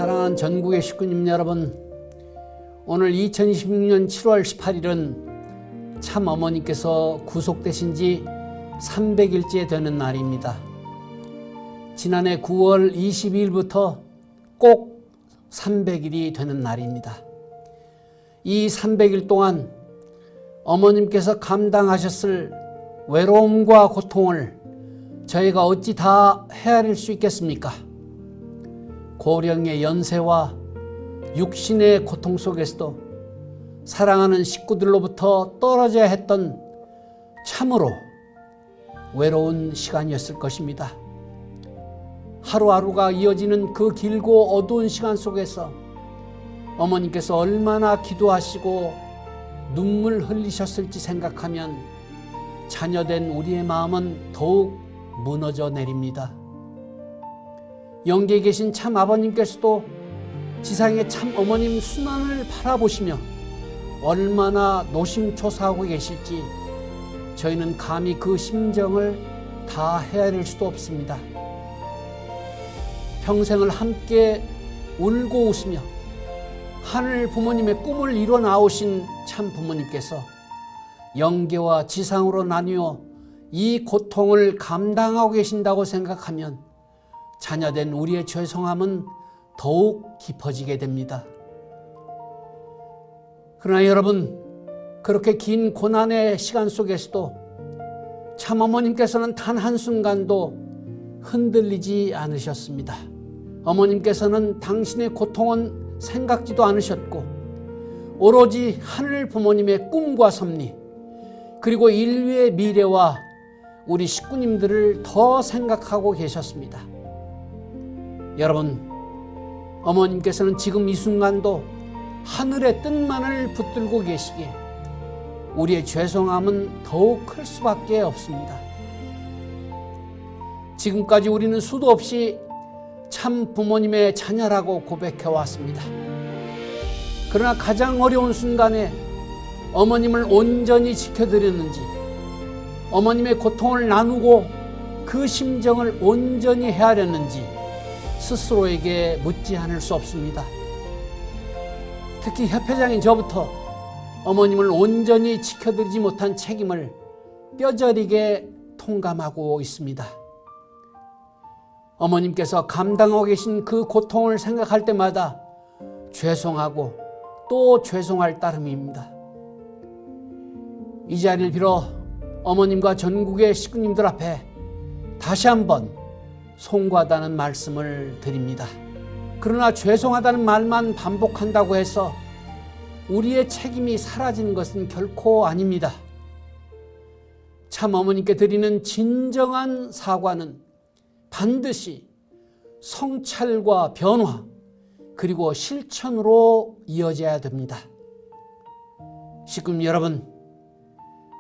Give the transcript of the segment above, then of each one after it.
사랑하는 전국의 식구님 여러분, 오늘 2026년 7월 18일은 참 어머니께서 구속되신 지 300일째 되는 날입니다. 지난해 9월 22일부터 꼭 300일이 되는 날입니다. 이 300일 동안 어머님께서 감당하셨을 외로움과 고통을 저희가 어찌 다 헤아릴 수 있겠습니까? 고령의 연세와 육신의 고통 속에서도 사랑하는 식구들로부터 떨어져야 했던 참으로 외로운 시간이었을 것입니다. 하루하루가 이어지는 그 길고 어두운 시간 속에서 어머니께서 얼마나 기도하시고 눈물 흘리셨을지 생각하면 자녀된 우리의 마음은 더욱 무너져 내립니다. 영계에 계신 참 아버님께서도 지상의 참 어머님 순환을 바라보시며 얼마나 노심초사하고 계실지 저희는 감히 그 심정을 다 헤아릴 수도 없습니다. 평생을 함께 울고 웃으며 하늘 부모님의 꿈을 이뤄 나오신 참 부모님께서 영계와 지상으로 나뉘어 이 고통을 감당하고 계신다고 생각하면 자녀된 우리의 죄송함은 더욱 깊어지게 됩니다. 그러나 여러분, 그렇게 긴 고난의 시간 속에서도 참 어머님께서는 단 한순간도 흔들리지 않으셨습니다. 어머님께서는 당신의 고통은 생각지도 않으셨고 오로지 하늘 부모님의 꿈과 섭리 그리고 인류의 미래와 우리 식구님들을 더 생각하고 계셨습니다. 여러분, 어머님께서는 지금 이 순간도 하늘의 뜻만을 붙들고 계시기에 우리의 죄송함은 더욱 클 수밖에 없습니다. 지금까지 우리는 수도 없이 참 부모님의 자녀라고 고백해 왔습니다. 그러나 가장 어려운 순간에 어머님을 온전히 지켜드렸는지, 어머님의 고통을 나누고 그 심정을 온전히 헤아렸는지 스스로에게 묻지 않을 수 없습니다. 특히 협회장인 저부터 어머님을 온전히 지켜드리지 못한 책임을 뼈저리게 통감하고 있습니다. 어머님께서 감당하고 계신 그 고통을 생각할 때마다 죄송하고 또 죄송할 따름입니다. 이 자리를 빌어 어머님과 전국의 식구님들 앞에 다시 한번 송구하다는 말씀을 드립니다. 그러나 죄송하다는 말만 반복한다고 해서 우리의 책임이 사라지는 것은 결코 아닙니다. 참 어머니께 드리는 진정한 사과는 반드시 성찰과 변화 그리고 실천으로 이어져야 됩니다. 식구님 여러분,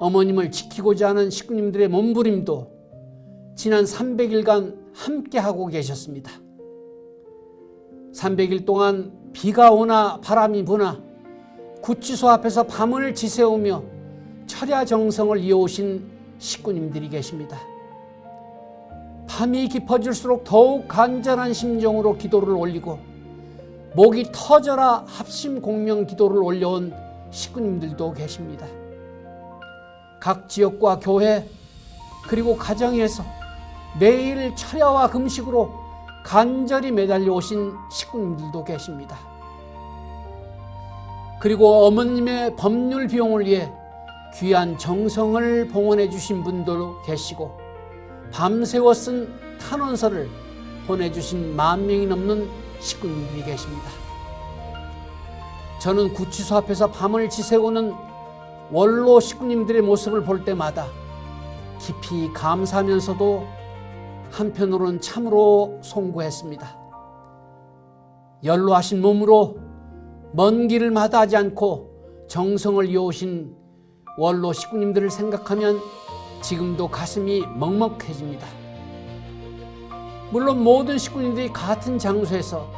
어머님을 지키고자 하는 식구님들의 몸부림도 지난 300일간 함께하고 계셨습니다. 300일 동안 비가 오나 바람이 부나 구치소 앞에서 밤을 지새우며 철야정성을 이어오신 식구님들이 계십니다. 밤이 깊어질수록 더욱 간절한 심정으로 기도를 올리고 목이 터져라 합심 공명 기도를 올려온 식구님들도 계십니다. 각 지역과 교회 그리고 가정에서 매일 철야와 금식으로 간절히 매달려 오신 식구님들도 계십니다. 그리고 어머님의 법률 비용을 위해 귀한 정성을 봉헌해 주신 분도 계시고 밤새워 쓴 탄원서를 보내주신 10,000명이 넘는 식구님들이 계십니다. 저는 구치소 앞에서 밤을 지새우는 원로 식구님들의 모습을 볼 때마다 깊이 감사하면서도 한편으로는 참으로 송구했습니다. 연로하신 몸으로 먼 길을 마다하지 않고 정성을 이어오신 원로 식구님들을 생각하면 지금도 가슴이 먹먹해집니다. 물론 모든 식구님들이 같은 장소에서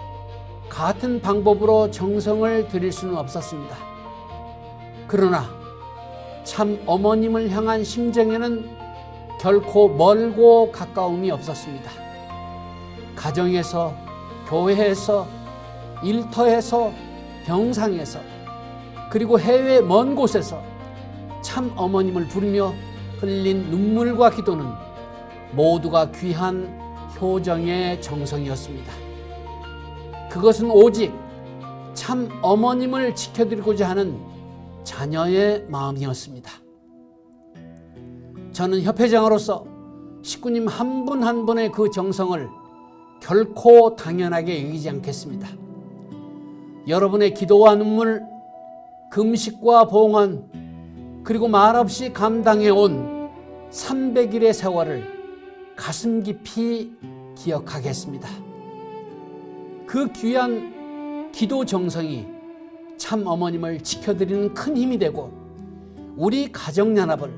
같은 방법으로 정성을 드릴 수는 없었습니다. 그러나 참 어머님을 향한 심정에는 결코 멀고 가까움이 없었습니다. 가정에서, 교회에서, 일터에서, 병상에서, 그리고 해외 먼 곳에서 참 어머님을 부르며 흘린 눈물과 기도는 모두가 귀한 효정의 정성이었습니다. 그것은 오직 참 어머님을 지켜드리고자 하는 자녀의 마음이었습니다. 저는 협회장으로서 식구님 한 분 한 분의 그 정성을 결코 당연하게 여기지 않겠습니다. 여러분의 기도와 눈물, 금식과 봉헌, 그리고 말없이 감당해온 300일의 세월을 가슴 깊이 기억하겠습니다. 그 귀한 기도 정성이 참 어머님을 지켜드리는 큰 힘이 되고 우리 가정연합을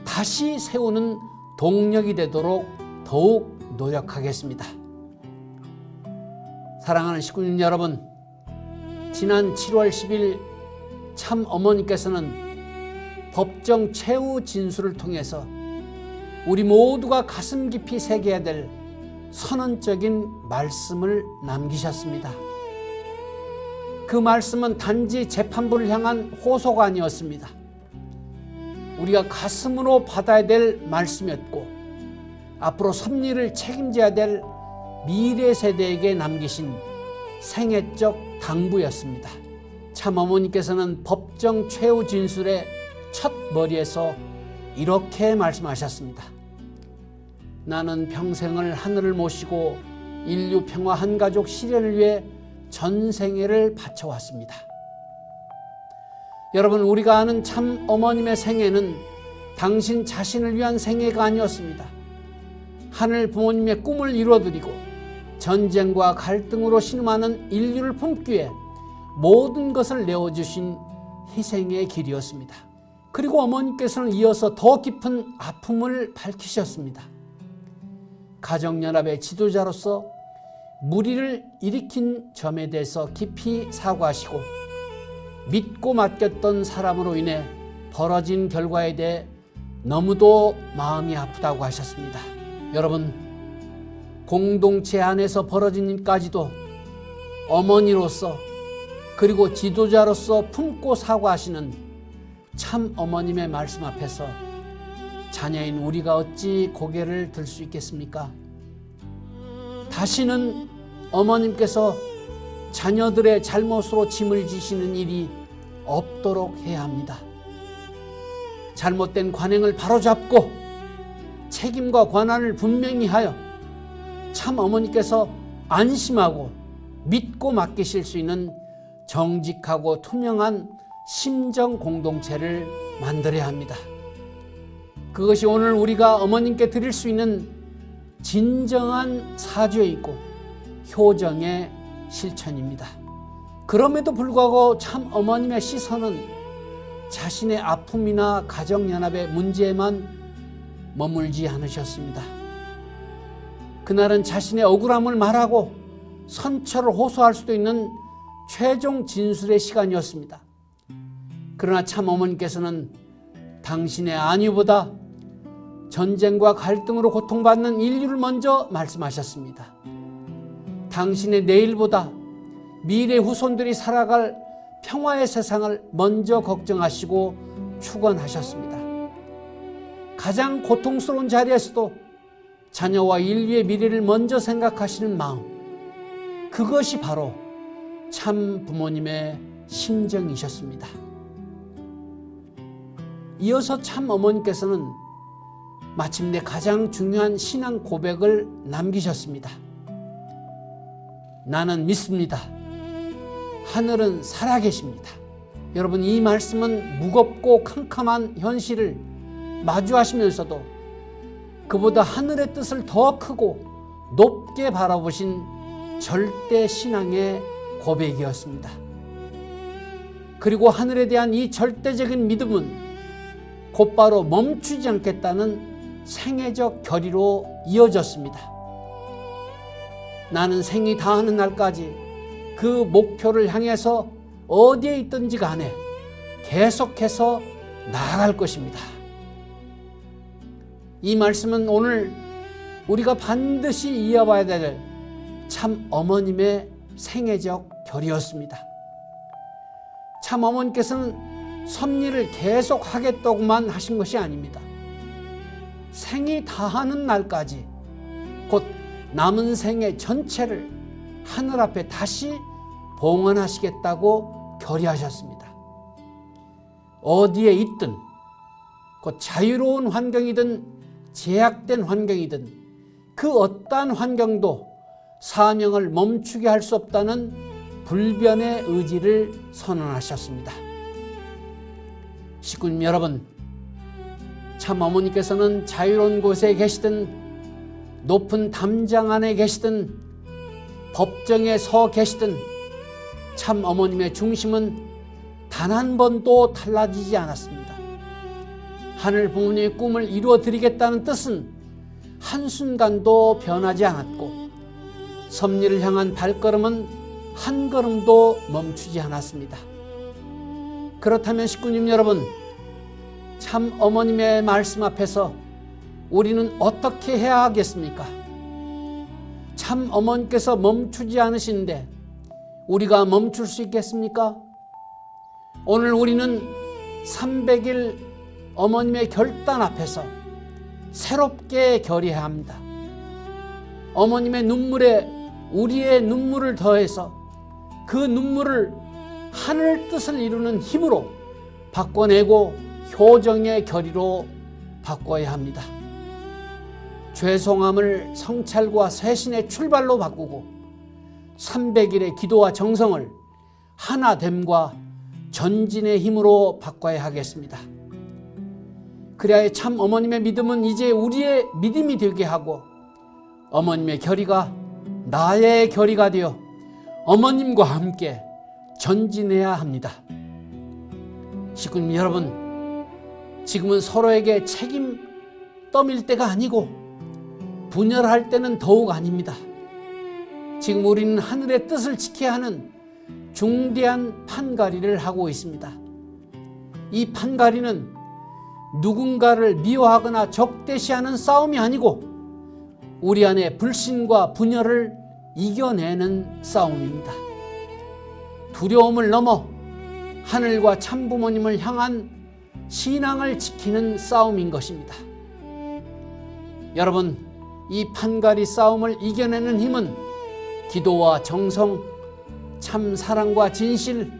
다시 세우는 동력이 되도록 더욱 노력하겠습니다. 사랑하는 식구님 여러분, 지난 7월 10일 참 어머니께서는 법정 최후 진술을 통해서 우리 모두가 가슴 깊이 새겨야 될 선언적인 말씀을 남기셨습니다. 그 말씀은 단지 재판부를 향한 호소가 아니었습니다. 우리가 가슴으로 받아야 될 말씀이었고 앞으로 섭리를 책임져야 될 미래 세대에게 남기신 생애적 당부였습니다. 참 어머니께서는 법정 최후 진술의 첫 머리에서 이렇게 말씀하셨습니다. 나는 평생을 하늘을 모시고 인류 평화 한 가족 실현을 위해 전생애를 바쳐왔습니다. 여러분, 우리가 아는 참 어머님의 생애는 당신 자신을 위한 생애가 아니었습니다. 하늘 부모님의 꿈을 이루어드리고 전쟁과 갈등으로 신음하는 인류를 품기 위해 모든 것을 내어주신 희생의 길이었습니다. 그리고 어머니께서는 이어서 더 깊은 아픔을 밝히셨습니다. 가정연합의 지도자로서 무리를 일으킨 점에 대해서 깊이 사과하시고 믿고 맡겼던 사람으로 인해 벌어진 결과에 대해 너무도 마음이 아프다고 하셨습니다. 여러분, 공동체 안에서 벌어진 일까지도 어머니로서 그리고 지도자로서 품고 사과하시는 참 어머님의 말씀 앞에서 자녀인 우리가 어찌 고개를 들 수 있겠습니까? 다시는 어머님께서 자녀들의 잘못으로 짐을 지시는 일이 없도록 해야 합니다. 잘못된 관행을 바로잡고 책임과 권한을 분명히 하여 참 어머니께서 안심하고 믿고 맡기실 수 있는 정직하고 투명한 심정 공동체를 만들어야 합니다. 그것이 오늘 우리가 어머님께 드릴 수 있는 진정한 사죄이고 효정의 실천입니다. 그럼에도 불구하고 참 어머님의 시선은 자신의 아픔이나 가정연합의 문제에만 머물지 않으셨습니다. 그날은 자신의 억울함을 말하고 선처를 호소할 수도 있는 최종 진술의 시간이었습니다. 그러나 참 어머니께서는 당신의 안위보다 전쟁과 갈등으로 고통받는 인류를 먼저 말씀하셨습니다. 당신의 내일보다 미래 후손들이 살아갈 평화의 세상을 먼저 걱정하시고 축원하셨습니다. 가장 고통스러운 자리에서도 자녀와 인류의 미래를 먼저 생각하시는 마음, 그것이 바로 참 부모님의 심정이셨습니다. 이어서 참 어머니께서는 마침내 가장 중요한 신앙 고백을 남기셨습니다. 나는 믿습니다. 하늘은 살아계십니다. 여러분, 이 말씀은 무겁고 캄캄한 현실을 마주하시면서도 그보다 하늘의 뜻을 더 크고 높게 바라보신 절대 신앙의 고백이었습니다. 그리고 하늘에 대한 이 절대적인 믿음은 곧바로 멈추지 않겠다는 생애적 결의로 이어졌습니다. 나는 생이 다하는 날까지 그 목표를 향해서 어디에 있든지 간에 계속해서 나아갈 것입니다. 이 말씀은 오늘 우리가 반드시 이어봐야 될 참 어머님의 생애적 결이었습니다. 참 어머니께서는 섭리를 계속 하겠다고만 하신 것이 아닙니다. 생이 다하는 날까지, 곧 남은 생애 전체를 하늘 앞에 다시 봉헌하시겠다고 결의하셨습니다. 어디에 있든, 곧 자유로운 환경이든 제약된 환경이든 그 어떠한 환경도 사명을 멈추게 할 수 없다는 불변의 의지를 선언하셨습니다. 식구님 여러분, 참 어머니께서는 자유로운 곳에 계시든 높은 담장 안에 계시든 법정에 서 계시든 참 어머님의 중심은 단 한 번도 달라지지 않았습니다. 하늘 부모님의 꿈을 이루어 드리겠다는 뜻은 한순간도 변하지 않았고 섭리를 향한 발걸음은 한 걸음도 멈추지 않았습니다. 그렇다면 식구님 여러분, 참 어머님의 말씀 앞에서 우리는 어떻게 해야 하겠습니까? 참 어머니께서 멈추지 않으시는데 우리가 멈출 수 있겠습니까? 오늘 우리는 300일 어머님의 결단 앞에서 새롭게 결의해야 합니다. 어머님의 눈물에 우리의 눈물을 더해서 그 눈물을 하늘 뜻을 이루는 힘으로 바꿔내고 효정의 결의로 바꿔야 합니다. 죄송함을 성찰과 쇄신의 출발로 바꾸고 300일의 기도와 정성을 하나됨과 전진의 힘으로 바꿔야 하겠습니다. 그래야 참 어머님의 믿음은 이제 우리의 믿음이 되게 하고 어머님의 결의가 나의 결의가 되어 어머님과 함께 전진해야 합니다. 식구님 여러분, 지금은 서로에게 책임 떠밀 때가 아니고 분열할 때는 더욱 아닙니다. 지금 우리는 하늘의 뜻을 지켜야 하는 중대한 판가리를 하고 있습니다. 이 판가리는 누군가를 미워하거나 적대시하는 싸움이 아니고 우리 안에 불신과 분열을 이겨내는 싸움입니다. 두려움을 넘어 하늘과 참부모님을 향한 신앙을 지키는 싸움인 것입니다. 여러분, 이 판가리 싸움을 이겨내는 힘은 기도와 정성, 참 사랑과 진실,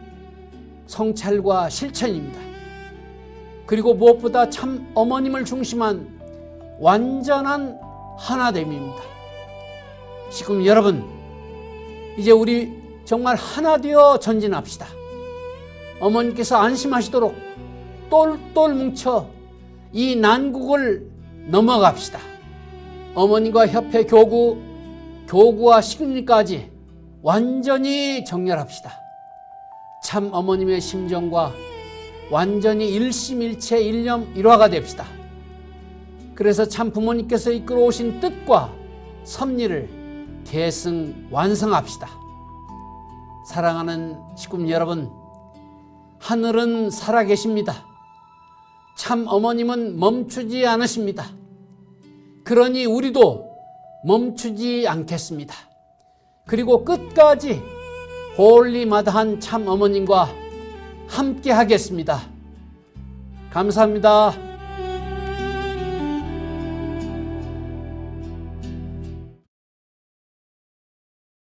성찰과 실천입니다. 그리고 무엇보다 참 어머님을 중심한 완전한 하나됨입니다. 지금 여러분, 이제 우리 정말 하나 되어 전진합시다. 어머니께서 안심하시도록 똘똘 뭉쳐 이 난국을 넘어갑시다. 어머니와 협회 교구, 교구와 식민까지 완전히 정렬합시다. 참 어머님의 심정과 완전히 일심일체 일념 일화가 됩시다. 그래서 참 부모님께서 이끌어 오신 뜻과 섭리를 계승 완성합시다. 사랑하는 식구님 여러분, 하늘은 살아계십니다. 참 어머님은 멈추지 않으십니다. 그러니 우리도 멈추지 않겠습니다. 그리고 끝까지 홀리마다한 참 어머님과 함께 하겠습니다. 감사합니다.